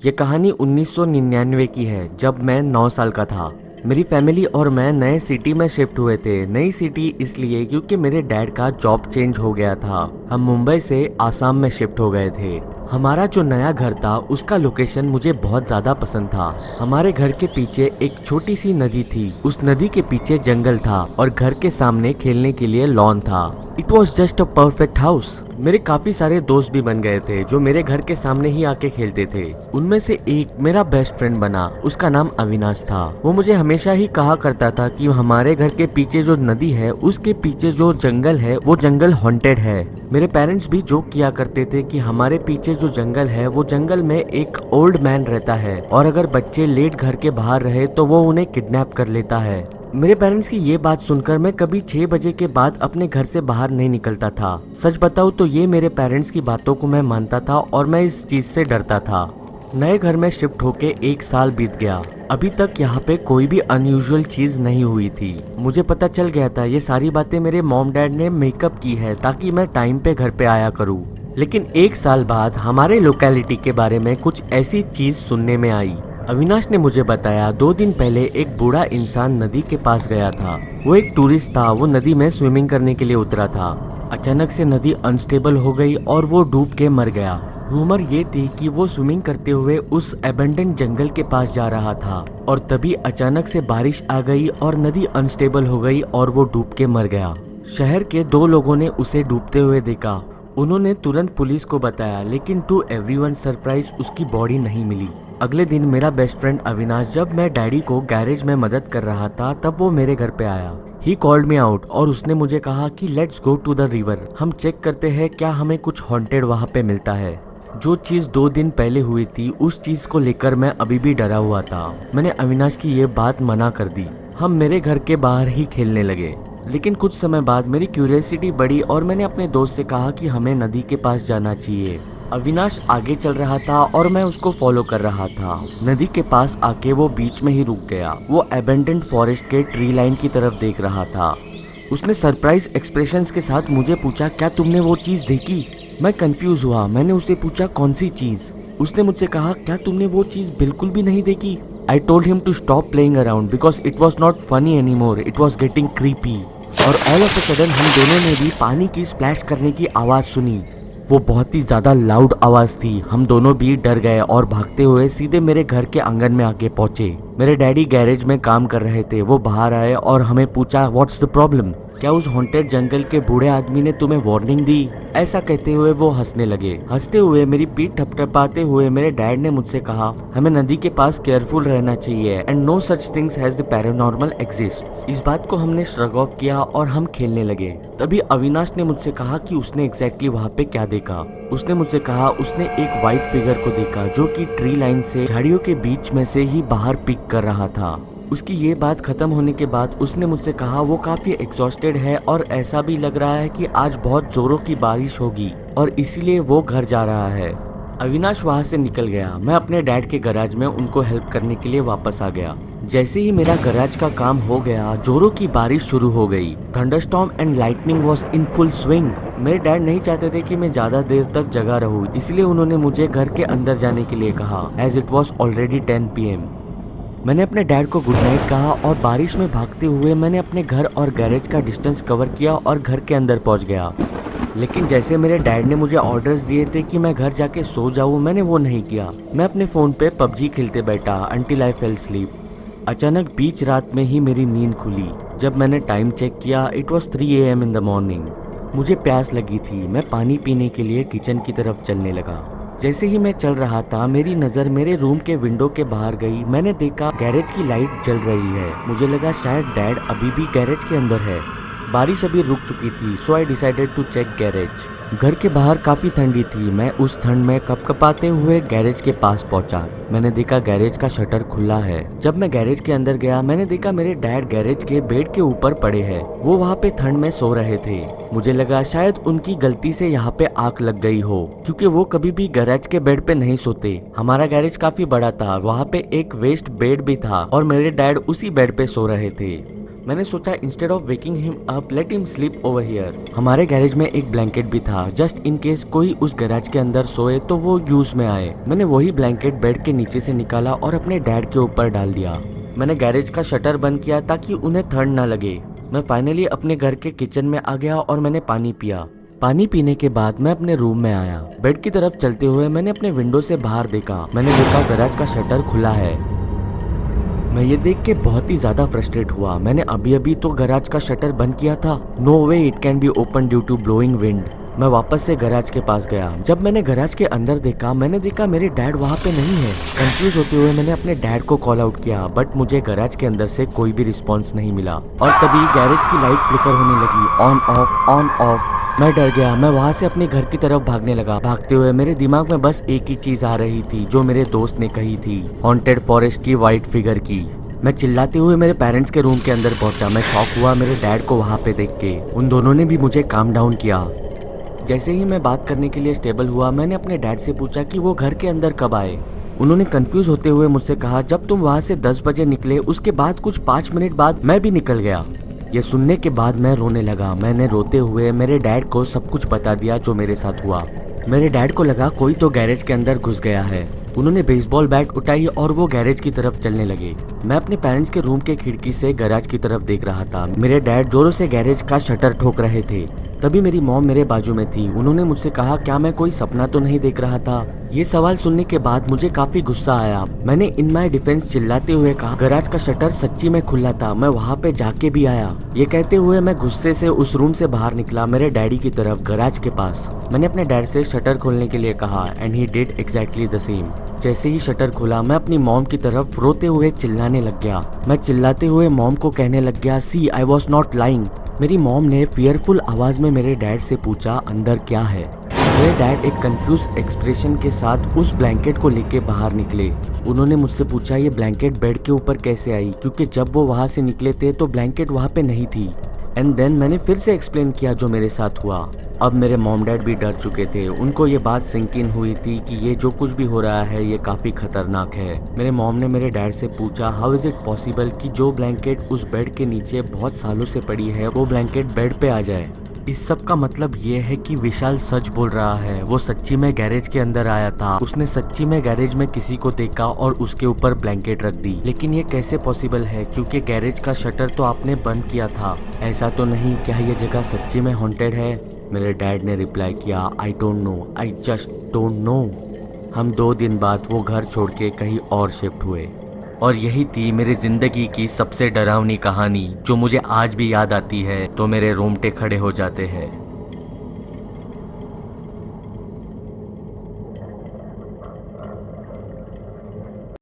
ये कहानी 1999 की है, जब मैं 9 साल का था। मेरी फैमिली और मैं नए सिटी में शिफ्ट हुए थे। नई सिटी इसलिए क्योंकि मेरे डैड का जॉब चेंज हो गया था। हम मुंबई से आसाम में शिफ्ट हो गए थे। हमारा जो नया घर था उसका लोकेशन मुझे बहुत ज्यादा पसंद था। हमारे घर के पीछे एक छोटी सी नदी थी। उस नदी के पीछे जंगल था और घर के सामने खेलने के लिए लॉन था। It was just a perfect house. मेरे काफी सारे दोस्त भी बन गए थे जो मेरे घर के सामने ही आके खेलते थे। उनमें से एक मेरा बेस्ट फ्रेंड बना। उसका नाम अविनाश था। वो मुझे हमेशा ही कहा करता था कि हमारे घर के पीछे जो नदी है उसके पीछे जो जंगल है वो जंगल हॉन्टेड है। मेरे पेरेंट्स भी जोक किया करते थे कि हमारे पीछे जो जंगल है वो जंगल में एक ओल्ड मैन रहता है और अगर बच्चे लेट घर के बाहर रहे तो वो उन्हें किडनैप कर लेता है। मेरे पेरेंट्स की ये बात सुनकर मैं कभी 6 बजे के बाद अपने घर से बाहर नहीं निकलता था। सच बताऊं तो ये मेरे पेरेंट्स की बातों को मैं मानता था और मैं इस चीज से डरता था। नए घर में शिफ्ट होके 1 साल बीत गया। अभी तक यहाँ पे कोई भी अनयूजुअल चीज नहीं हुई थी। मुझे पता चल गया था ये सारी बातें मेरे मॉम डैड ने मेकअप की है ताकि मैं टाइम पे घर पे आया करूँ। लेकिन 1 साल बाद हमारे लोकेलिटी के बारे में कुछ ऐसी चीज सुनने में आई। अविनाश ने मुझे बताया 2 दिन पहले एक बूढ़ा इंसान नदी के पास गया था। वो एक टूरिस्ट था। वो नदी में स्विमिंग करने के लिए उतरा था। अचानक से नदी अनस्टेबल हो गई और वो डूब के मर गया। रूमर ये थी कि वो स्विमिंग करते हुए उस एबंडन जंगल के पास जा रहा था और तभी अचानक से बारिश आ गई और नदी अनस्टेबल हो गई और वो डूब के मर गया। शहर के 2 लोगों ने उसे डूबते हुए देखा। उन्होंने तुरंत पुलिस को बताया, लेकिन टू एवरीवन सरप्राइज उसकी बॉडी नहीं मिली। अगले दिन मेरा बेस्ट फ्रेंड अविनाश जब मैं डैडी को गैरेज में मदद कर रहा था तब वो मेरे घर पे आया। ही कॉल्ड मी आउट और उसने मुझे कहा कि let's go to the river. हम चेक करते हैं क्या हमें कुछ हॉन्टेड वहाँ पे मिलता है। जो चीज 2 दिन पहले हुई थी उस चीज को लेकर मैं अभी भी डरा हुआ था। मैंने अविनाश की ये बात मना कर दी। हम मेरे घर के बाहर ही खेलने लगे। लेकिन कुछ समय बाद मेरी क्यूरियोसिटी बढ़ी और मैंने अपने दोस्त से कहा कि हमें नदी के पास जाना चाहिए। अविनाश आगे चल रहा था और मैं उसको फॉलो कर रहा था। नदी के पास आके वो बीच में ही रुक गया। वो एबेंडेंड फॉरेस्ट के ट्री लाइन की तरफ देख रहा था। उसने सरप्राइज एक्सप्रेशंस के साथ मुझे पूछा, क्या तुमने वो चीज देखी? मैं कंफ्यूज हुआ। मैंने उससे पूछा, कौन सी चीज? उसने मुझसे कहा, क्या तुमने वो चीज बिल्कुल भी नहीं देखी? I told him to stop playing around because it was not funny anymore. It was getting creepy. और ऑल ऑफ अ सडन हम दोनों ने भी पानी की स्प्लैश करने की आवाज सुनी। वो बहुत ही ज्यादा लाउड आवाज थी। हम दोनों भी डर गए और भागते हुए सीधे मेरे घर के आंगन में आके पहुंचे। मेरे डैडी गैरेज में काम कर रहे थे। वो बाहर आए और हमें पूछा, व्हाट्स द प्रॉब्लम? क्या उस हॉन्टेड जंगल के बूढ़े आदमी ने तुम्हें वार्निंग दी? ऐसा कहते हुए वो हंसने लगे। हंसते हुए मेरी पीठ थपथपाते हुए मेरे डैड ने मुझसे कहा, हमें नदी के पास केयरफुल रहना चाहिए and no such things has the paranormal exist. इस बात को हमने श्रग ऑफ किया और हम खेलने लगे। तभी अविनाश ने मुझसे कहा कि उसने एग्जैक्टली वहाँ पे क्या देखा। उसने मुझसे कहा उसने एक व्हाइट फिगर को देखा जो कि ट्री लाइन से झाड़ियों के बीच में से ही बाहर पिक कर रहा था। उसकी ये बात खत्म होने के बाद उसने मुझसे कहा वो काफी एग्जॉस्टेड है और ऐसा भी लग रहा है कि आज बहुत जोरों की बारिश होगी और इसीलिए वो घर जा रहा है। अविनाश वहाँ से निकल गया। मैं अपने डैड के गैराज में उनको हेल्प करने के लिए वापस आ गया। जैसे ही मेरा गैराज का काम हो गया, जोरों की बारिश शुरू हो गई। Thunderstorm and lightning was in full swing. मेरे डैड नहीं चाहते थे कि मैं ज्यादा देर तक जगा रहूं, इसलिए उन्होंने मुझे घर के अंदर जाने के लिए कहा, as it was already 10 PM। मैंने अपने डैड को गुड नाइट कहा और बारिश में भागते हुए मैंने अपने घर और गैरेज का डिस्टेंस कवर किया और घर के अंदर पहुंच गया। लेकिन जैसे मेरे डैड ने मुझे ऑर्डर्स दिए थे कि मैं घर जाके सो जाऊं, मैंने वो नहीं किया। मैं अपने फ़ोन पे पबजी खेलते बैठा अंटिल आई फेल स्लीप। अचानक बीच रात में ही मेरी नींद खुली। जब मैंने टाइम चेक किया, it was 3 AM in the morning. मुझे प्यास लगी थी। मैं पानी पीने के लिए किचन की तरफ चलने लगा। जैसे ही मैं चल रहा था मेरी नज़र मेरे रूम के विंडो के बाहर गई। मैंने देखा गैरेज की लाइट जल रही है। मुझे लगा शायद डैड अभी भी गैरेज के अंदर है। बारिश अभी रुक चुकी थी, so I decided to check garage. घर के बाहर काफ़ी ठंडी थी। मैं उस ठंड में कपकपाते हुए गैरेज के पास पहुंचा। मैंने देखा गैरेज का शटर खुला है। जब मैं गैरेज के अंदर गया मैंने देखा मेरे डैड गैरेज के बेड के ऊपर पड़े हैं। वो वहाँ पे ठंड में सो रहे थे। मुझे लगा शायद उनकी गलती से यहाँ पे आग लग गई हो, क्योंकि वो कभी भी गैरेज के बेड पे नहीं सोते। हमारा गैरेज काफी बड़ा था। वहाँ पे एक वेस्ट बेड भी था और मेरे डैड उसी बेड पे सो रहे थे। मैंने सोचा instead of waking him up let him sleep over here. हमारे गैरेज में एक ब्लैंकेट भी था, जस्ट इन केस कोई उस गैराज के अंदर सोए तो वो यूज में आए। मैंने वही ब्लैंकेट बेड के नीचे से निकाला और अपने डैड के ऊपर डाल दिया। मैंने गैरेज का शटर बंद किया ताकि उन्हें ठंड ना लगे। मैं फाइनली अपने घर के किचन में आ गया और मैंने पानी पिया। पानी पीने के बाद मैं अपने रूम में आया। बेड की तरफ चलते हुए मैंने अपने विंडो से बाहर देखा। मैंने देखा गैराज का शटर खुला है। मैं ये देख के बहुत ही ज्यादा फ्रस्ट्रेट हुआ। मैंने अभी अभी तो गैराज का शटर बंद किया था। No way it can be open due to blowing wind. मैं वापस से गैराज के पास गया। जब मैंने गैराज के अंदर देखा, मैंने देखा मेरे डैड वहाँ पे नहीं है। कंफ्यूज होते हुए मैंने अपने डैड को कॉल आउट किया, बट मुझे गैराज के अंदर से कोई भी रिस्पॉन्स नहीं मिला। और तभी गैरेज की लाइट फ्लिकर होने लगी, ऑन ऑफ ऑन ऑफ। मैं डर गया। मैं वहाँ से अपने घर की तरफ भागने लगा। भागते हुए मेरे दिमाग में बस एक ही चीज आ रही थी जो मेरे दोस्त ने कही थी, हॉन्टेड फॉरेस्ट की व्हाइट फिगर की। मैं चिल्लाते हुए मेरे पेरेंट्स के रूम के अंदर पहुंचा। मैं शॉक हुआ मेरे डैड को वहाँ पे देख के। उन दोनों ने भी मुझे काम डाउन किया। जैसे ही मैं बात करने के लिए स्टेबल हुआ, मैंने अपने डैड से पूछा कि वो घर के अंदर कब आए। उन्होंने कंफ्यूज होते हुए मुझसे कहा, जब तुम वहाँ से 10 बजे निकले उसके बाद कुछ 5 मिनट बाद मैं भी निकल गया। ये सुनने के बाद मैं रोने लगा। मैंने रोते हुए मेरे डैड को सब कुछ बता दिया जो मेरे साथ हुआ। मेरे डैड को लगा कोई तो गैरेज के अंदर घुस गया है। उन्होंने बेसबॉल बैट उठाई और वो गैरेज की तरफ चलने लगे। मैं अपने पेरेंट्स के रूम के खिड़की से गैराज की तरफ देख रहा था। मेरे डैड जोरों से गैरेज का शटर ठोक रहे थे। तभी मेरी मॉम मेरे बाजू में थी। उन्होंने मुझसे कहा, क्या मैं कोई सपना तो नहीं देख रहा था। ये सवाल सुनने के बाद मुझे काफी गुस्सा आया। मैंने इन माई डिफेंस चिल्लाते हुए कहा, गैराज का शटर सच्ची में खुला था, मैं वहाँ पे जाके भी आया। ये कहते हुए मैं गुस्से से उस रूम से बाहर निकला, मेरे डैडी की तरफ गैराज के पास। मैंने अपने डैड से शटर खोलने के लिए कहा and he did exactly the same. जैसे ही शटर खुला, मैं अपनी मॉम की तरफ रोते हुए चिल्लाने लग गया। मैं चिल्लाते हुए मॉम को कहने लग गया, सी आई वॉज नॉट लाइंग। मेरी मॉम ने फियरफुल आवाज में मेरे डैड से पूछा, अंदर क्या है। मेरे डैड एक कंफ्यूज एक्सप्रेशन के साथ उस ब्लैंकेट को लेके बाहर निकले। उन्होंने मुझसे पूछा, ये ब्लैंकेट बेड के ऊपर कैसे आई, क्योंकि जब वो वहाँ से निकले थे तो ब्लैंकेट वहाँ पे नहीं थी। एंड देन मैंने फिर से एक्सप्लेन किया जो मेरे साथ हुआ। अब मेरे मॉम डैड भी डर चुके थे। उनको ये बात सिंक इन हुई थी कि ये जो कुछ भी हो रहा है ये काफी खतरनाक है। मेरे मॉम ने मेरे डैड से पूछा, हाउ इज इट पॉसिबल कि जो ब्लैंकेट उस बेड के नीचे बहुत सालों से पड़ी है वो ब्लैंकेट बेड पे आ जाए। इस सब का मतलब ये है कि विशाल सच बोल रहा है। वो सच्ची में गैरेज के अंदर आया था। उसने सच्ची में गैरेज में किसी को देखा और उसके ऊपर ब्लैंकेट रख दी। लेकिन ये कैसे पॉसिबल है, क्योंकि गैरेज का शटर तो आपने बंद किया था। ऐसा तो नहीं, क्या ये जगह सच्ची में हॉन्टेड है। मेरे डैड ने रिप्लाई किया, I don't know, I just don't know. हम 2 दिन बाद वो घर छोड़ के कहीं और शिफ्ट हुए। और यही थी मेरी जिंदगी की सबसे डरावनी कहानी, जो मुझे आज भी याद आती है तो मेरे रोंगटे खड़े हो जाते हैं।